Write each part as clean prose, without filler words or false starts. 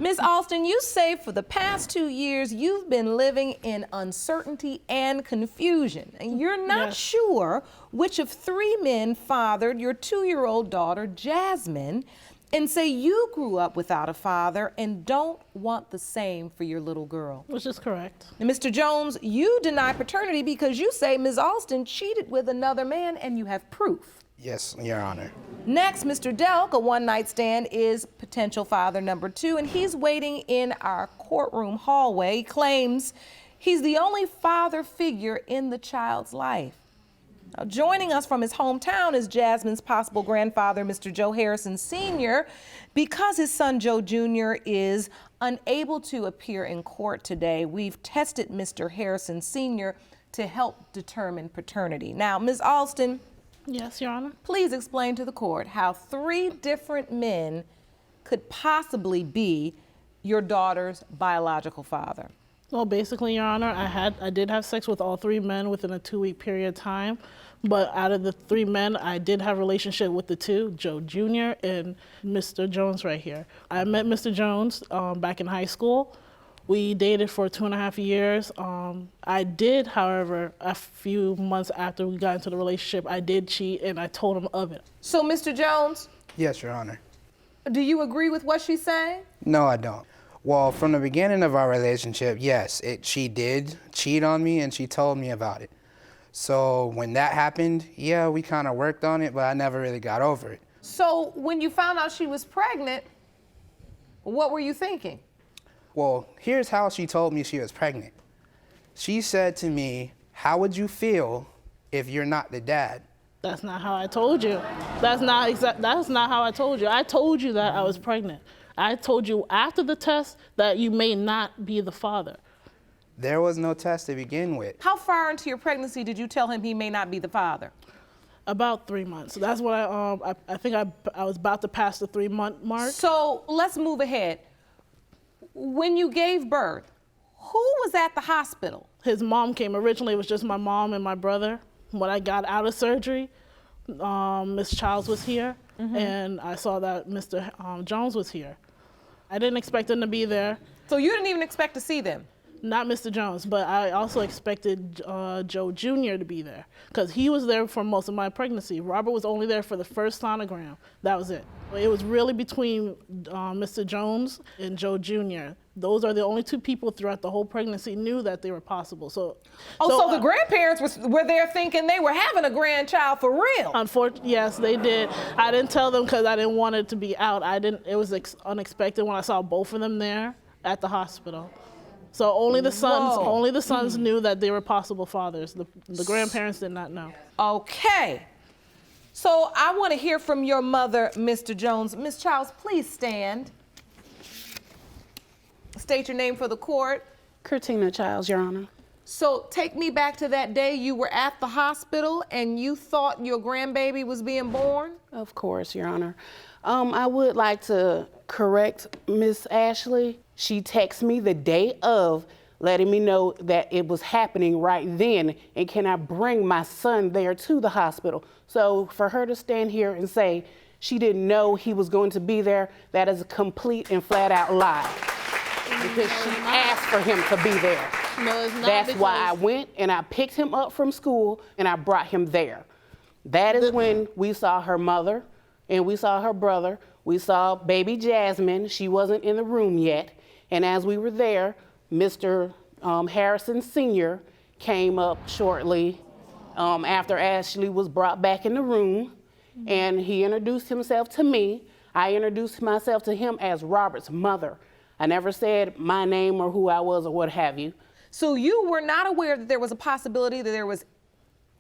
Ms. Alston, you say for the past 2 years you've been living in uncertainty and confusion, and you're not sure which of 3 men fathered your 2-year-old daughter, Jasmine, and say you grew up without a father and don't want the same for your little girl. Which is correct. And Mr. Jones, you deny paternity because you say Ms. Alston cheated with another man and you have proof. Yes, Your Honor. Next, Mr. Delk, a one-night stand, is potential father number 2, and he's waiting in our courtroom hallway. He claims he's the only father figure in the child's life. Now, joining us from his hometown is Jasmine's possible grandfather, Mr. Joe Harrison Sr., because his son Joe Jr. is unable to appear in court today. We've tested Mr. Harrison Sr. to help determine paternity. Now, Ms. Alston. Yes, Your Honor. Please explain to the court how 3 different men could possibly be your daughter's biological father. Well, basically, Your Honor, I did have sex with all 3 men within a 2-week period of time. But out of the 3 men, I did have a relationship with the 2, Joe Jr. and Mr. Jones right here. I met Mr. Jones back in high school. We dated for 2.5 years. I did, however, a few months after we got into the relationship, I did cheat and I told him of it. So, Mr. Jones? Yes, Your Honor. Do you agree with what she's saying? No, I don't. Well, from the beginning of our relationship, yes, she did cheat on me and she told me about it. So when that happened, yeah, we kind of worked on it, but I never really got over it. So when you found out she was pregnant, what were you thinking? Well, here's how she told me she was pregnant. She said to me, "How would you feel if you're not the dad?" That's not how I told you. That's not how I told you. I told you that I was pregnant. I told you after the test that you may not be the father. There was no test to begin with. How far into your pregnancy did you tell him he may not be the father? About 3 months. That's what I think I was about to pass the 3-month mark. So let's move ahead. When you gave birth, who was at the hospital? His mom came. Originally, it was just my mom and my brother. When I got out of surgery, Miss Childs was here, and I saw that Mr. Jones was here. I didn't expect him to be there. So you didn't even expect to see them? Not Mr. Jones, but I also expected Joe Jr. to be there because he was there for most of my pregnancy. Robert was only there for the first sonogram. That was it. It was really between Mr. Jones and Joe Jr. Those are the only 2 people throughout the whole pregnancy knew that they were possible. So the grandparents were there thinking they were having a grandchild for real? Unfortunately, yes, they did. I didn't tell them because I didn't want it to be out. It was unexpected when I saw both of them there at the hospital. So only the sons knew that they were possible fathers. The grandparents did not know. Okay. So I want to hear from your mother, Mr. Jones. Ms. Childs, please stand. State your name for the court. Curtina Childs, Your Honor. So take me back to that day you were at the hospital and you thought your grandbaby was being born? Of course, Your Honor. I would like to correct Miss Ashley. She texted me the day of, letting me know that it was happening right then, and can I bring my son there to the hospital? So for her to stand here and say she didn't know he was going to be there, that is a complete and flat out lie. Because she asked for him to be there. No, it's not. That's why I went and I picked him up from school and I brought him there. That is when we saw her mother and we saw her brother. We saw baby Jasmine. She wasn't in the room yet. And as we were there, Mr. Harrison Sr. came up shortly after Ashley was brought back in the room, and he introduced himself to me. I introduced myself to him as Robert's mother. I never said my name or who I was or what have you. So you were not aware that there was a possibility that there was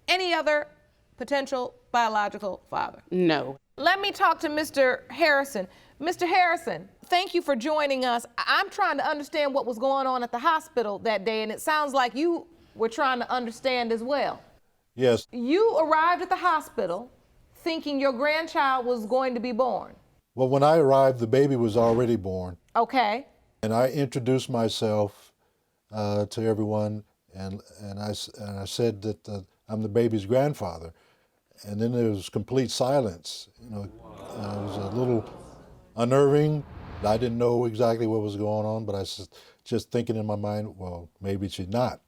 any other potential biological father? No. Let me talk to Mr. Harrison. Mr. Harrison, thank you for joining us. I'm trying to understand what was going on at the hospital that day, and it sounds like you were trying to understand as well. Yes. You arrived at the hospital thinking your grandchild was going to be born. Well, when I arrived, the baby was already born. Okay. And I introduced myself to everyone, and I said that I'm the baby's grandfather. And then there was complete silence. You know, it was a little unnerving, I didn't know exactly what was going on, but I was just thinking in my mind, well, maybe she's not.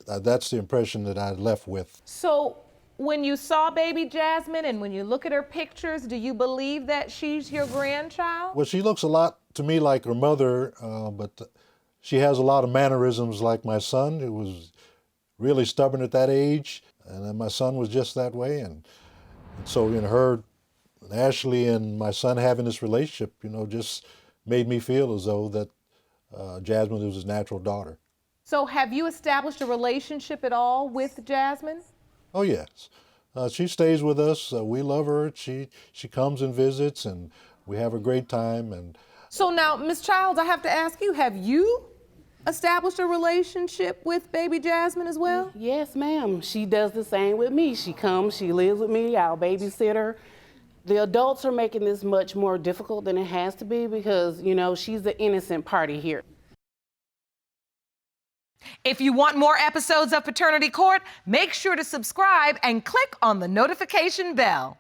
That's the impression that I left with. So when you saw baby Jasmine and when you look at her pictures, do you believe that she's your grandchild? Well, she looks a lot to me like her mother, but she has a lot of mannerisms like my son, who was really stubborn at that age, and then my son was just that way. And so, her, Ashley and my son having this relationship, just made me feel as though that Jasmine was his natural daughter. So have you established a relationship at all with Jasmine? Oh, yes. She stays with us. We love her. She comes and visits, and we have a great time. And so now, Ms. Childs, I have to ask you, have you established a relationship with baby Jasmine as well? Yes, ma'am. She does the same with me. She comes, she lives with me, I'll babysit her. The adults are making this much more difficult than it has to be because, she's the innocent party here. If you want more episodes of Paternity Court, make sure to subscribe and click on the notification bell.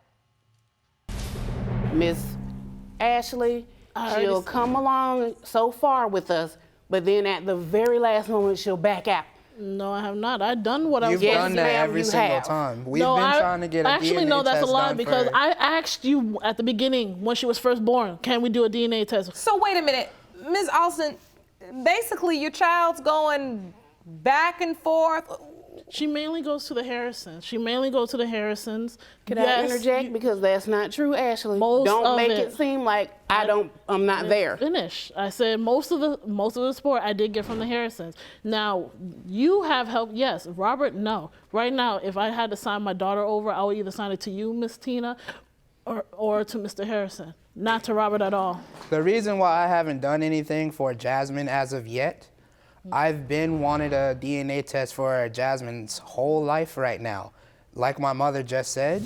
Miss Ashley, she'll come along so far with us, but then at the very last moment, she'll back out. No, I have not. I've done what I was You've supposed done to do. that every you single have. time. We've No, been trying to get a actually, DNA no, that's a test lie done because for I asked you at the beginning when she was first born, can we do a DNA test? So wait a minute, Ms. Alston, basically your child's going back and forth. She mainly goes to the Harrisons. Can I interject? Because that's not true, Ashley. Most Don't of make it. it seem like I'm not there. Finish. I said most of the support I did get from the Harrisons. Now, you have helped, yes. Robert, no. Right now, if I had to sign my daughter over, I would either sign it to you, Miss Tina, or to Mr. Harrison, not to Robert at all. The reason why I haven't done anything for Jasmine as of yet, I've been wanted a DNA test for Jasmine's whole life right now. Like my mother just said,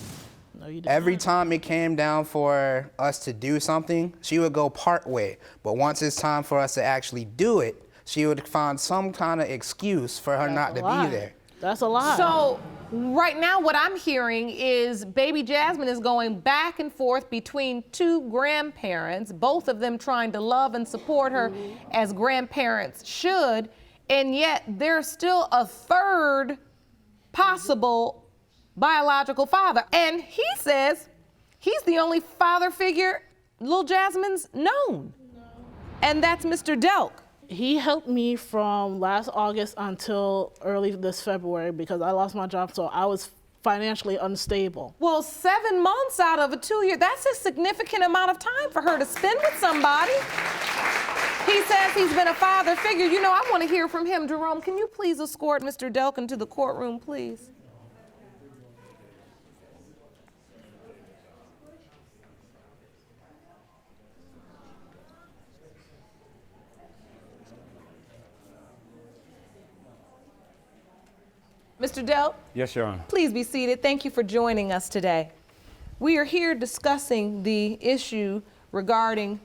No, you didn't. every time it came down for us to do something, she would go part way. But once it's time for us to actually do it, she would find some kind of excuse for her not to be there. That's a lie. So right now what I'm hearing is baby Jasmine is going back and forth between two grandparents, both of them trying to love and support her as grandparents should, and yet there's still a third possible biological father. And he says he's the only father figure little Jasmine's known. And that's Mr. Delk. He helped me from last August until early this February because I lost my job, so I was financially unstable. Well, 7 months out of a 2 year, that's a significant amount of time for her to spend with somebody. He says he's been a father figure. I want to hear from him. Jerome, can you please escort Mr. Delk into the courtroom, please? Mr. Delk? Yes, Your Honor. Please be seated. Thank you for joining us today. We are here discussing the issue regarding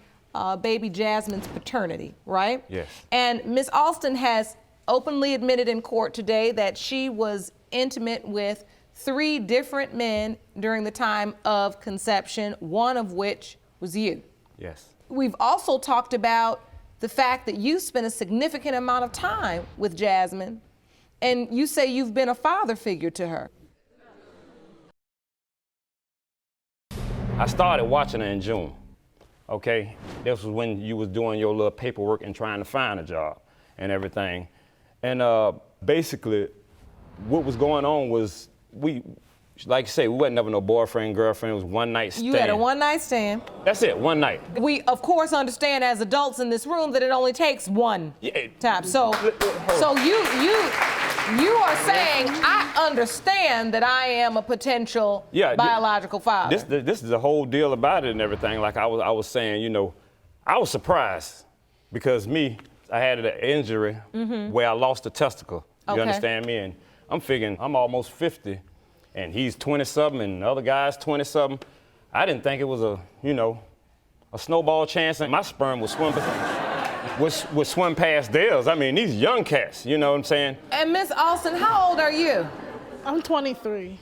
baby Jasmine's paternity, right? Yes. And Ms. Alston has openly admitted in court today that she was intimate with 3 different men during the time of conception, one of which was you. Yes. We've also talked about the fact that you spent a significant amount of time with Jasmine, and you say you've been a father figure to her. I started watching her in June, okay? This was when you was doing your little paperwork and trying to find a job and everything. And basically, what was going on was like you say, we wasn't never no boyfriend, girlfriend. It was one night stand. You had a one-night stand. That's it, one night. We, of course, understand as adults in this room that it only takes one time. So you are saying, I understand that I am a potential biological father. This is the whole deal about it and everything. Like I was saying, I was surprised because I had an injury where I lost a testicle. You understand me? And I'm figuring I'm almost 50. And he's 20-something, and the other guy's 20-something. I didn't think it was a snowball chance, and my sperm would swim past theirs. I mean, these young cats, you know what I'm saying? And Miss Alston, how old are you? I'm 23.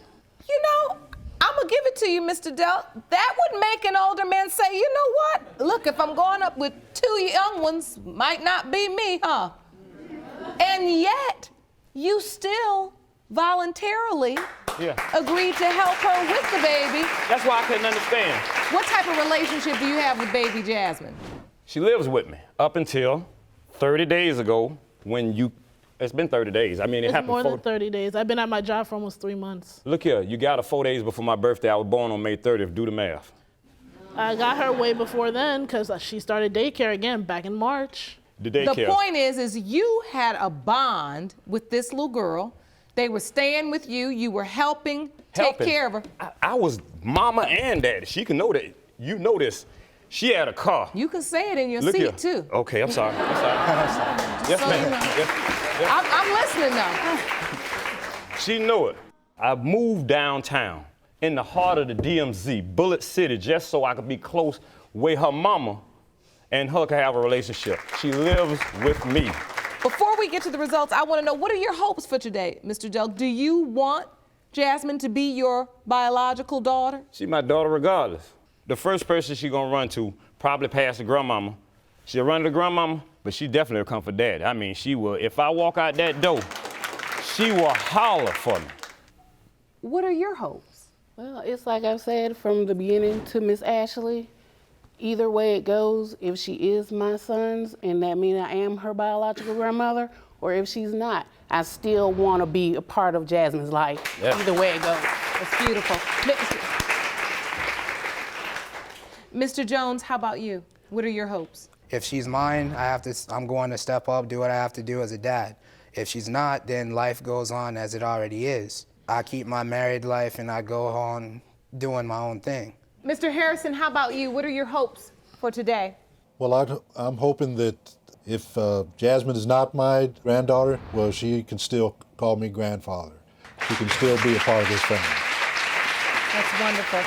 I'm gonna give it to you, Mr. Delk. That would make an older man say, you know what? look, if I'm going up with 2 young ones, might not be me, huh? And yet, you still voluntarily agreed to help her with the baby. That's why I couldn't understand. What type of relationship do you have with baby Jasmine? She lives with me up until 30 days ago when it's been 30 days. I mean, it It's happened more than 30 days. I've been at my job for almost 3 months. Look here, you got her 4 days before my birthday. I was born on May 30th. Do the math. I got her way before then because she started daycare again back in March. The daycare. The point is you had a bond with this little girl. They were staying with you. You were helping take care of her. I was mama and daddy. She can know that. You know this. She had a car. You can say it in your Look seat, here. too. Okay, I'm sorry. Yes, so ma'am. you know. Yes. I'm listening, though. She know it. I moved downtown in the heart of the DMZ, Bullet City, just so I could be close where her mama and her can have a relationship. She lives with me. Before we get to the results, I want to know, what are your hopes for today, Mr. Delk? Do you want Jasmine to be your biological daughter? She my daughter regardless. The first person she gonna run to, probably past the grandmama. She'll run to the grandmama, but she definitely will come for daddy. I mean, she will, if I walk out that door, she will holler for me. What are your hopes? Well, it's like I've said from the beginning to Miss Ashley. Either way it goes, if she is my son's, and that means I am her biological grandmother, or if she's not, I still want to be a part of Jasmine's life. Yeah. Either way it goes. It's beautiful. Mr. Jones, how about you? What are your hopes? If she's mine, I'm going to step up, do what I have to do as a dad. If she's not, then life goes on as it already is. I keep my married life and I go on doing my own thing. Mr. Harrison, how about you? What are your hopes for today? Well, I'm hoping that if Jasmine is not my granddaughter, well, she can still call me grandfather. She can still be a part of this family. That's wonderful.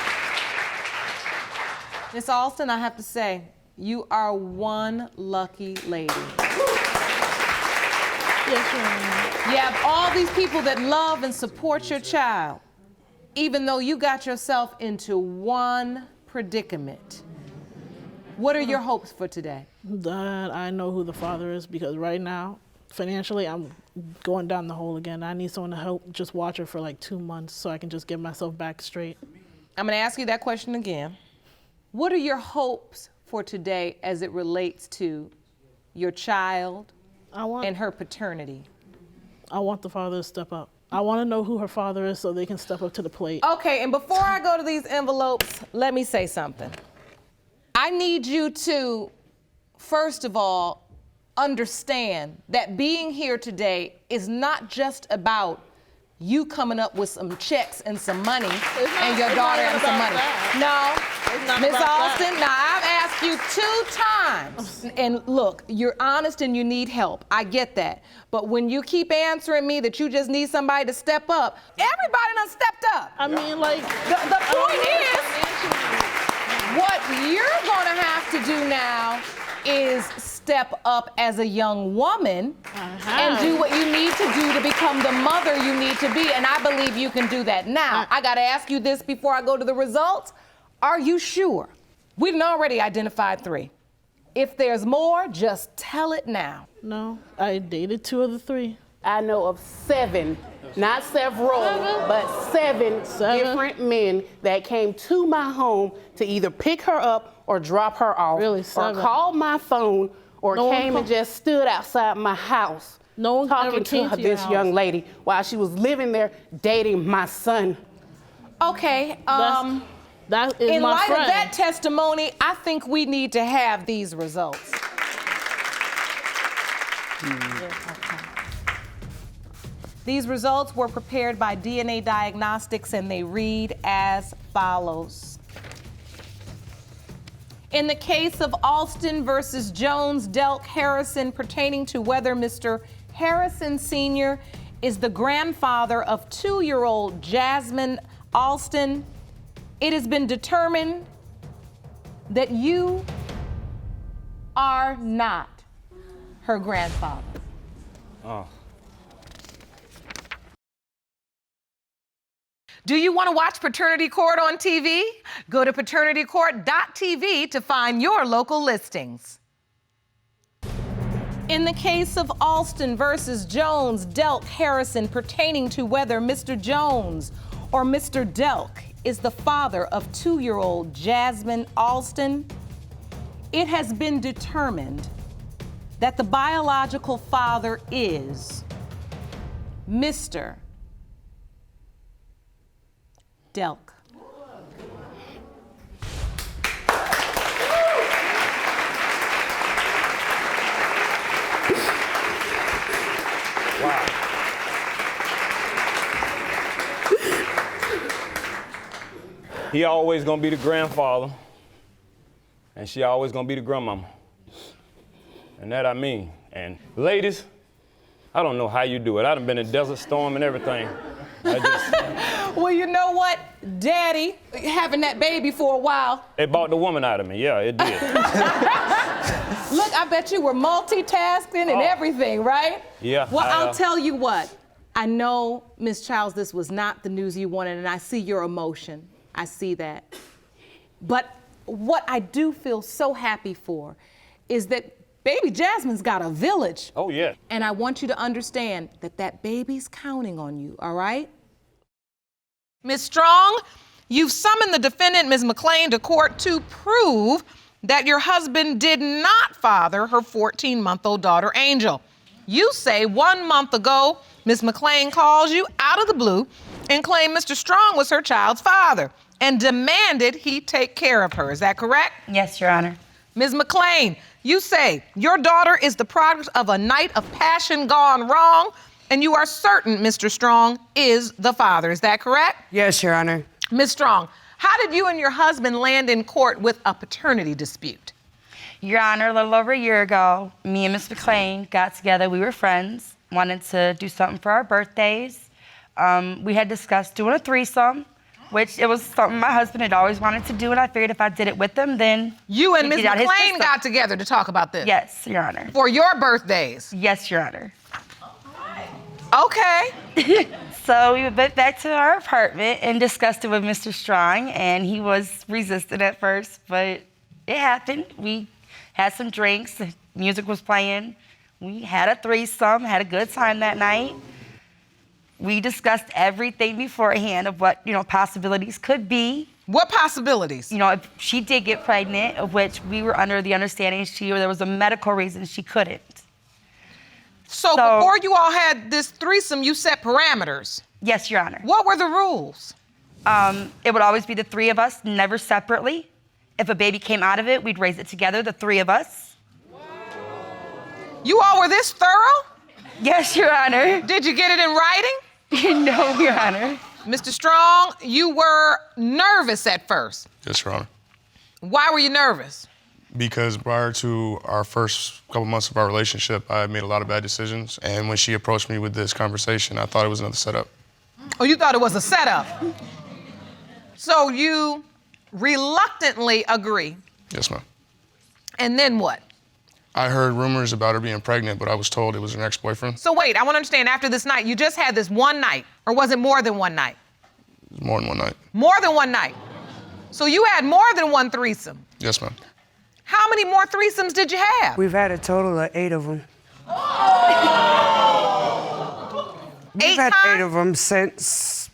Miss Alston, I have to say, you are one lucky lady. Yes, ma'am. You have all these people that love and support your child, even though you got yourself into one predicament. What are your hopes for today? That I know who the father is, because right now, financially, I'm going down the hole again. I need someone to help just watch her for like 2 months so I can just get myself back straight. I'm going to ask you that question again. What are your hopes for today as it relates to your child and her paternity? I want the father to step up. I want to know who her father is so they can step up to the plate. Okay, and before I go to these envelopes, let me say something. I need you to, first of all, understand that being here today is not just about you coming up with some checks and some money and your daughter and some money. No, Miss Alston, now I've asked you 2 times. And look, you're honest and you need help. I get that. But when you keep answering me that you just need somebody to step up, everybody done stepped up. I mean, like... The point is, what you're gonna have to do now is step up as a young woman and do what you need to do to become the mother you need to be. And I believe you can do that. Now, I gotta ask you this before I go to the results. Are you sure? We've already identified 3. If there's more, just tell it now. No, I dated 2 of the 3. I know of 7, not several, but 7 different men that came to my home to either pick her up or drop her off, Really, or 7? called my phone, or came and just stood outside my house No one talking ever came to to your this young house. lady while she was living there dating my son. Okay, That is in my light friend. of that testimony, I think we need to have these results. These results were prepared by DNA Diagnostics and they read as follows. In the case of Alston versus Jones, Delk, Harrison, pertaining to whether Mr. Harrison Sr. is the grandfather of 2-year-old Jasmine Alston, it has been determined that you are not her grandfather. Oh. Do you want to watch Paternity Court on TV? Go to paternitycourt.tv to find your local listings. In the case of Alston versus Jones, Delk, Harrison, pertaining to whether Mr. Jones or Mr. Delk is the father of 2-year-old Jasmine Alston, it has been determined that the biological father is Mr. Delk. Wow. He always gonna be the grandfather, and she always gonna be the grandmama. And that I mean. And ladies, I don't know how you do it. I done been in Desert Storm and everything. Well, you know what? Daddy, having that baby for a while. It bought the woman out of me. Yeah, it did. Look, I bet you were multitasking and everything, right? Yeah. Well, I'll tell you what. I know, Ms. Childs, this was not the news you wanted, and I see your emotion. I see that. But what I do feel so happy for is that baby Jasmine's got a village. Oh, yeah. And I want you to understand that that baby's counting on you, all right? Ms. Strong, you've summoned the defendant, Ms. Mclain, to court to prove that your husband did not father her 14-month-old daughter, Angel. You say 1 month ago, Ms. Mclain calls you out of the blue and claimed Mr. Strong was her child's father and demanded he take care of her. Is that correct? Yes, Your Honor. Ms. Mclain, you say your daughter is the product of a night of passion gone wrong, and you are certain Mr. Strong is the father. Is that correct? Yes, Your Honor. Ms. Strong, how did you and your husband land in court with a paternity dispute? Your Honor, a little over a year ago, me and Ms. Mclain got together. We were friends, wanted to do something for our birthdays. We had discussed doing a threesome, which it was something my husband had always wanted to do, and I figured if I did it with him, then you and Ms. he'd get out his Mclain system. got together to talk about this? Yes, Your Honor. For your birthdays? Yes, Your Honor. Okay. So we went back to our apartment and discussed it with Mr. Strong, and he was resistant at first, but it happened. We had some drinks, the music was playing. We had a threesome, had a good time that night. We discussed everything beforehand of what, possibilities could be. What possibilities? If she did get pregnant, of which we were under the understanding there was a medical reason she couldn't. So before you all had this threesome, you set parameters? Yes, Your Honor. What were the rules? It would always be the three of us, never separately. If a baby came out of it, we'd raise it together, the three of us. You all were this thorough? Yes, Your Honor. Did you get it in writing? No, Your Honor. Mr. Strong, you were nervous at first. Yes, Your Honor. Why were you nervous? Because prior to our first couple months of our relationship, I made a lot of bad decisions. And when she approached me with this conversation, I thought it was another setup. Oh, you thought it was a setup? So you reluctantly agree. Yes, ma'am. And then what? I heard rumors about her being pregnant, but I was told it was her ex-boyfriend. So wait, I want to understand, after this night, you just had this one night, or was it more than one night? It was more than one night. More than one night. So you had more than one threesome. Yes, ma'am. How many more threesomes did you have? We've had a total of 8 of them. We've had 8 of them since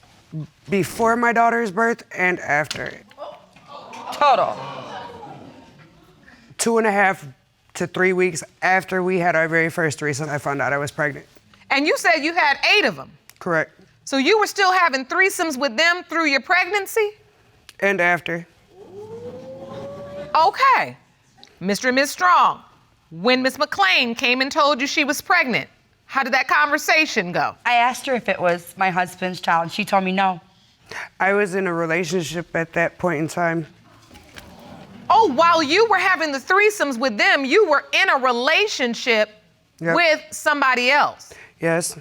before my daughter's birth and after it. Total. 2.5 to 3 weeks after we had our very first threesome, I found out I was pregnant. And you said you had 8 of them. Correct. So you were still having threesomes with them through your pregnancy? And after. Okay. Mr. and Ms. Strong, when Ms. Mclain came and told you she was pregnant, how did that conversation go? I asked her if it was my husband's child, and she told me no. I was in a relationship at that point in time. Oh, while you were having the threesomes with them, you were in a relationship with somebody else? Yes.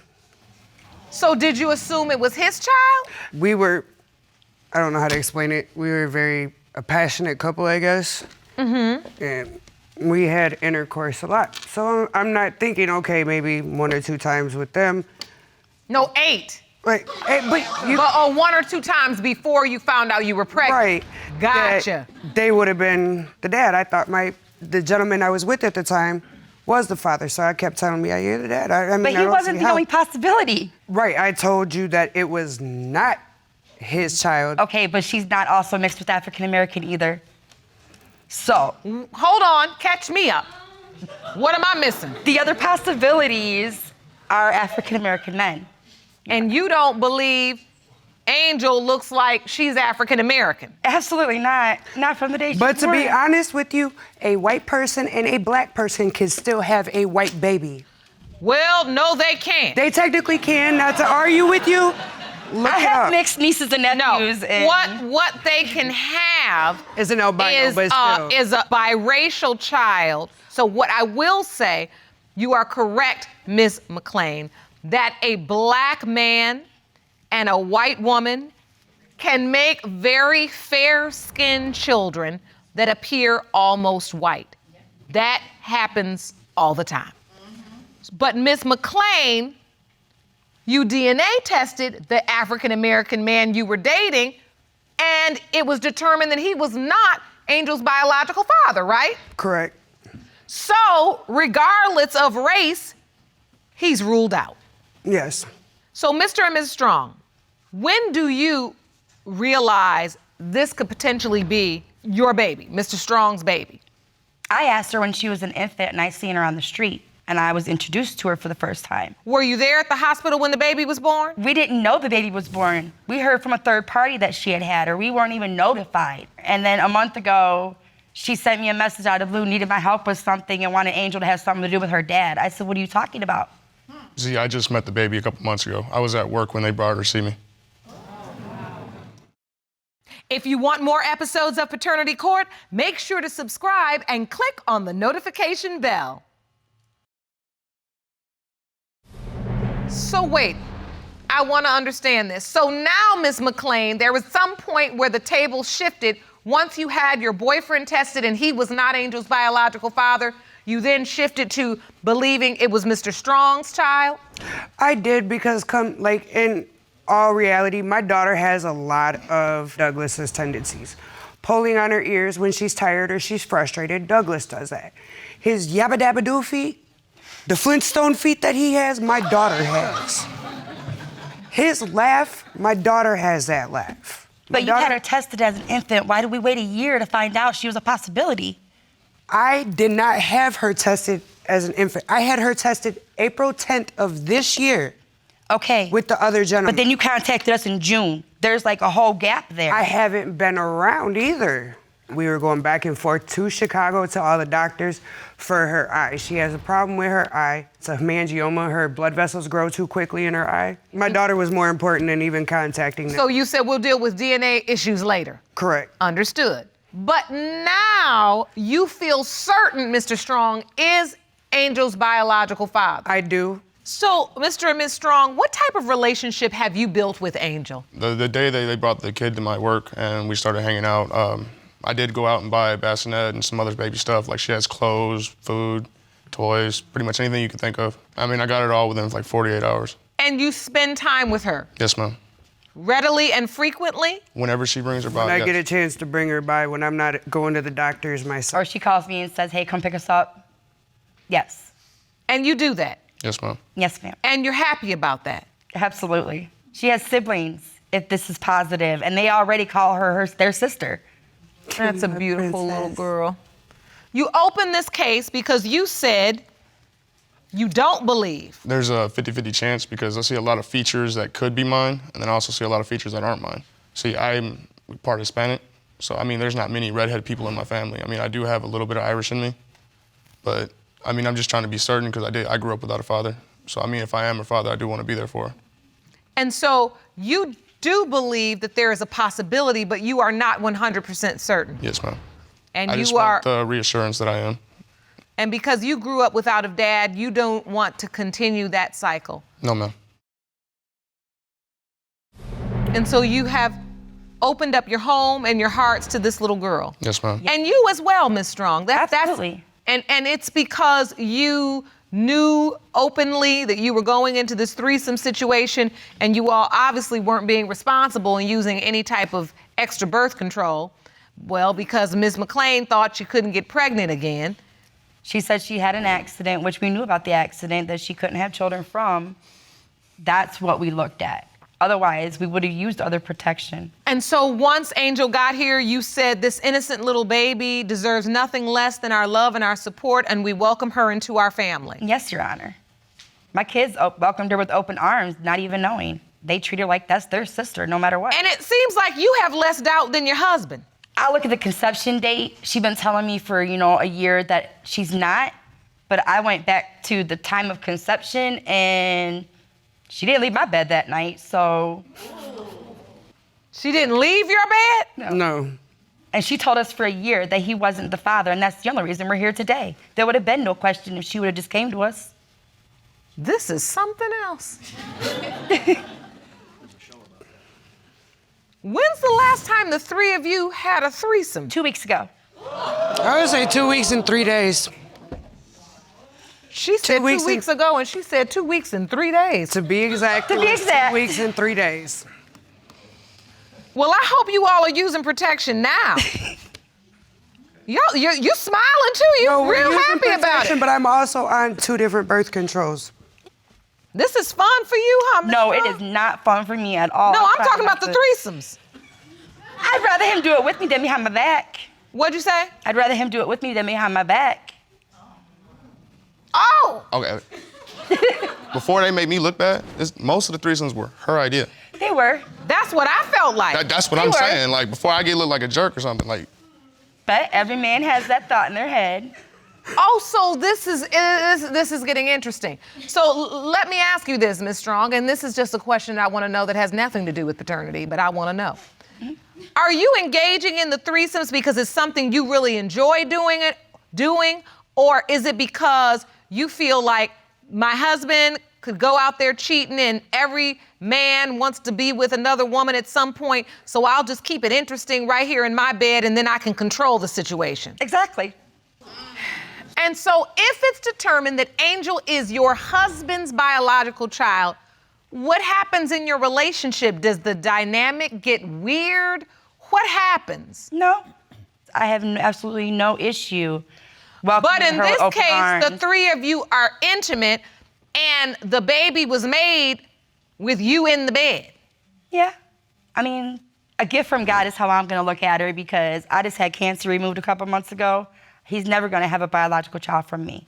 So did you assume it was his child? We were, I don't know how to explain it. We were a passionate couple, I guess. Mm-hmm. And we had intercourse a lot. So I'm not thinking, okay, maybe 1 or 2 times with them. No, 8. Right. But you. But one or two times before you found out you were pregnant. Right. Gotcha. That they would have been the dad. I thought the gentleman I was with at the time was the father, so I kept telling me, you're the dad. I mean, But he wasn't the only possibility. Right, I told you that it was not his child. Okay, but she's not also mixed with African American either. So. Hold on, catch me up. What am I missing? The other possibilities are African American men. And you don't believe Angel looks like she's African American? Absolutely not. Not from the day she was But to be born. honest with you, a white person and a black person can still have a white baby. Well, no, they can't. They technically can, not to argue with you. Look I it have up. mixed nieces and nephews. No, and what they can have Is an albino, but still. is a biracial child. So what I will say, you are correct, Miss Mclain, that a black man and a white woman can make very fair-skinned children that appear almost white. That happens all the time. But Miss Mclain, you DNA tested the African-American man you were dating, and it was determined that he was not Angel's biological father, right? Correct. So, regardless of race, he's ruled out. Yes. So, Mr. and Ms. Strong, when do you realize this could potentially be your baby, Mr. Strong's baby? I asked her when she was an infant and I seen her on the street and I was introduced to her for the first time. Were you there at the hospital when the baby was born? We didn't know the baby was born. We heard from a third party that she had her. We weren't even notified. And then a month ago, she sent me a message out of the blue, needed my help with something and wanted Angel to have something to do with her dad. I said, what are you talking about? See, I just met the baby a couple months ago. I was at work when they brought her to see me. If you want more episodes of Paternity Court, make sure to subscribe and click on the notification bell. So wait, I want to understand this. So now, Ms. Mclain, there was some point where the table shifted. Once you had your boyfriend tested and he was not Angel's biological father, you then shifted to believing it was Mr. Strong's child? I did because in all reality, my daughter has a lot of Douglas's tendencies. Pulling on her ears when she's tired or she's frustrated, Douglas does that. His yabba dabba doo feet, the Flintstone feet that he has, my daughter has. His laugh, my daughter has that laugh. But you had her tested as an infant. Why did we wait a year to find out she was a possibility? I did not have her tested as an infant. I had her tested April 10th of this year. Okay. With the other gentleman. But then you contacted us in June. There's like a whole gap there. I haven't been around either. We were going back and forth to Chicago to all the doctors for her eye. She has a problem with her eye. It's a hemangioma. Her blood vessels grow too quickly in her eye. My daughter was more important than even contacting them. So you said we'll deal with DNA issues later? Correct. Understood. But now you feel certain Mr. Strong is Angel's biological father. I do. So, Mr. and Ms. Strong, what type of relationship have you built with Angel? The day they brought the kid to my work and we started hanging out, I did go out and buy a bassinet and some other baby stuff. Like she has clothes, food, toys, pretty much anything you can think of. I mean, I got it all within like 48 hours. And you spend time with her? Yes, ma'am. Readily and frequently? Whenever she brings her by, When I yes. get a chance to bring her by, when I'm not going to the doctors myself. Or she calls me and says, hey, come pick us up. Yes. And you do that? Yes, ma'am. Yes, ma'am. And you're happy about that? Absolutely. She has siblings, if this is positive, and they already call her their sister. That's a beautiful little girl. You opened this case because you said you don't believe. There's a 50-50 chance because I see a lot of features that could be mine, and then I also see a lot of features that aren't mine. See, I'm part Hispanic, so I mean, there's not many redhead people in my family. I mean, I do have a little bit of Irish in me, but I mean, I'm just trying to be certain because I grew up without a father. So I mean, if I am a father, I do want to be there for her. And so you do believe that there is a possibility, but you are not 100% certain. Yes, ma'am. And I you just are, want the reassurance that I am. and because you grew up without a dad, you don't want to continue that cycle. No, ma'am. And so you have opened up your home and your hearts to this little girl. Yes, ma'am. And you as well, Ms. Strong. Absolutely. And it's because you knew openly that you were going into this threesome situation and you all obviously weren't being responsible and using any type of extra birth control, well, because Ms. Mclain thought she couldn't get pregnant again. She said she had an accident, which we knew about the accident, that she couldn't have children from. That's what we looked at. Otherwise, we would have used other protection. And so once Angel got here, you said this innocent little baby deserves nothing less than our love and our support, and we welcome her into our family. Yes, Your Honor. My kids welcomed her with open arms, not even knowing. They treat her like that's their sister, no matter what. And it seems like you have less doubt than your husband. I look at the conception date. She's been telling me for, a year that she's not, but I went back to the time of conception and she didn't leave my bed that night, so. She didn't leave your bed? No. And she told us for a year that he wasn't the father, and that's the only reason we're here today. There would have been no question if she would have just came to us. This is something else. When's the last time the three of you had a threesome? 2 weeks ago. I would say 2 weeks and 3 days. She said 2 weeks ago, and she said 2 weeks and 3 days. To be exact. To be exact. 2 weeks and 3 days. Well, I hope you all are using protection now. You're smiling too. You're real happy about it. But I'm also on 2 different birth controls. This is fun for you, huh, Ms. No, Strong? it is not fun for me at all. No, I'm talking about the threesomes. I'd rather him do it with me than behind my back. What'd you say? I'd rather him do it with me than behind my back. Oh! Okay. Before they made me look bad, most of the threesomes were her idea. They were. That's what I felt like. That's what I'm saying. Like, before I get look like a jerk or something, like. But every man has that thought in their head. Oh, so this is getting interesting. So let me ask you this, Ms. Strong, and this is just a question I want to know that has nothing to do with paternity, but I want to know. Are you engaging in the threesomes because it's something you really enjoy doing, or is it because you feel like my husband could go out there cheating and every man wants to be with another woman at some point, so I'll just keep it interesting right here in my bed and then I can control the situation? Exactly. And so if it's determined that Angel is your husband's biological child, what happens in your relationship? Does the dynamic get weird? What happens? No, I have absolutely no issue. But in this case, the three of you are intimate and the baby was made with you in the bed. Yeah. I mean, a gift from God is how I'm going to look at her, because I just had cancer removed a couple months ago. He's never going to have a biological child from me.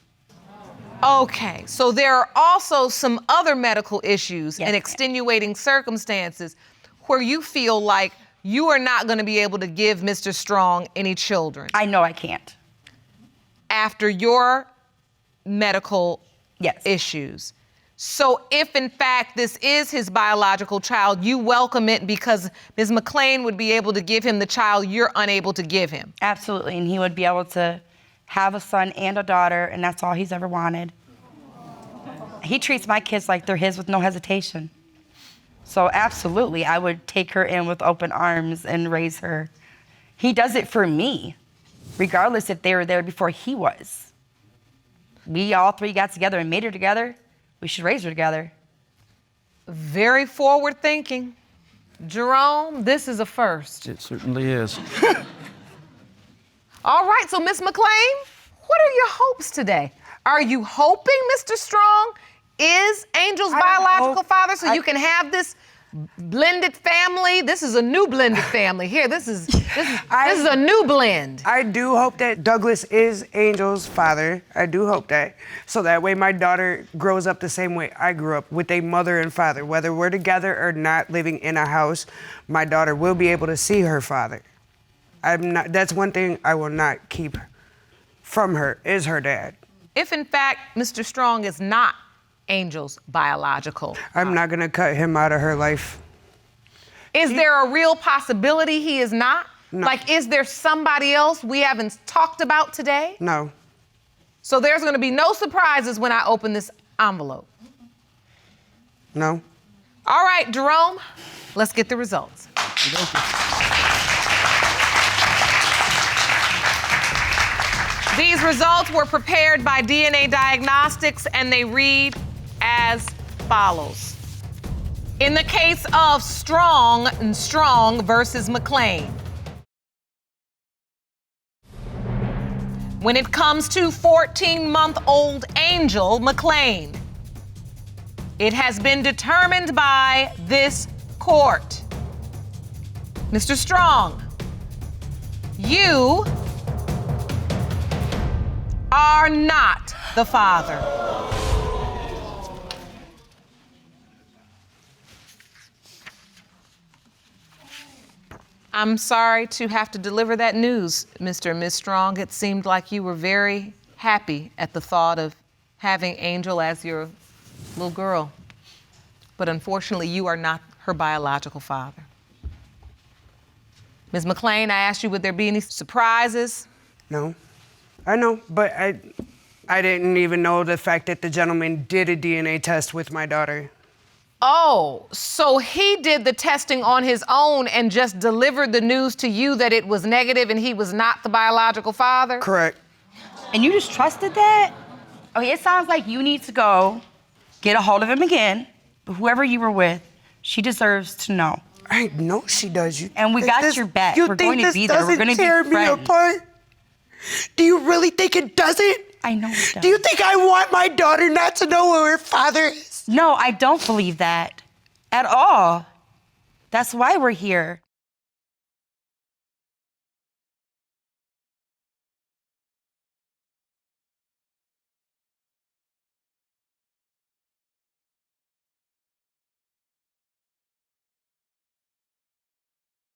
Okay, so there are also some other medical issues and extenuating circumstances where you feel like you are not going to be able to give Mr. Strong any children. I know I can't. After your medical issues. So if in fact this is his biological child, you welcome it because Ms. Mclain would be able to give him the child you're unable to give him. Absolutely, and he would be able to have a son and a daughter, and that's all he's ever wanted. He treats my kids like they're his with no hesitation. So absolutely, I would take her in with open arms and raise her. He does it for me, regardless if they were there before he was. We all three got together and made her together. We should raise her together. Very forward thinking. Jerome, this is a first. It certainly is. All right, so Ms. Mclain, what are your hopes today? Are you hoping Mr. Strong is Angel's biological father so you can have this blended family? This is a new blended family. Here, this is a new blend. I do hope that Douglas is Angel's father. I do hope that. So that way my daughter grows up the same way I grew up, with a mother and father. Whether we're together or not living in a house, my daughter will be able to see her father. That's one thing I will not keep from her, is her dad. If in fact Mr. Strong is not Angel's biological, I'm not gonna cut him out of her life. Is there a real possibility he is not? No. Like, is there somebody else we haven't talked about today? No. So there's gonna be no surprises when I open this envelope? No. All right, Jerome, let's get the results. These results were prepared by DNA Diagnostics, and they read as follows. In the case of Strong versus Mclain, when it comes to 14-month-old Angel Mclain, it has been determined by this court. Mr. Strong, you are not the father. I'm sorry to have to deliver that news, Mr. and Ms. Strong. It seemed like you were very happy at the thought of having Angel as your little girl. But unfortunately, you are not her biological father. Ms. Mclain, I asked you, would there be any surprises? No. I know, but I didn't even know the fact that the gentleman did a DNA test with my daughter. Oh, so he did the testing on his own and just delivered the news to you that it was negative and he was not the biological father? Correct. And you just trusted that? Okay, it sounds like you need to go get a hold of him again. But whoever you were with, she deserves to know. I know she does. And we got your back. We're going to be there. We're going to be friends. Me apart? Do you really think it doesn't? I know it does. Do you think I want my daughter not to know who her father is? No, I don't believe that at all. That's why we're here.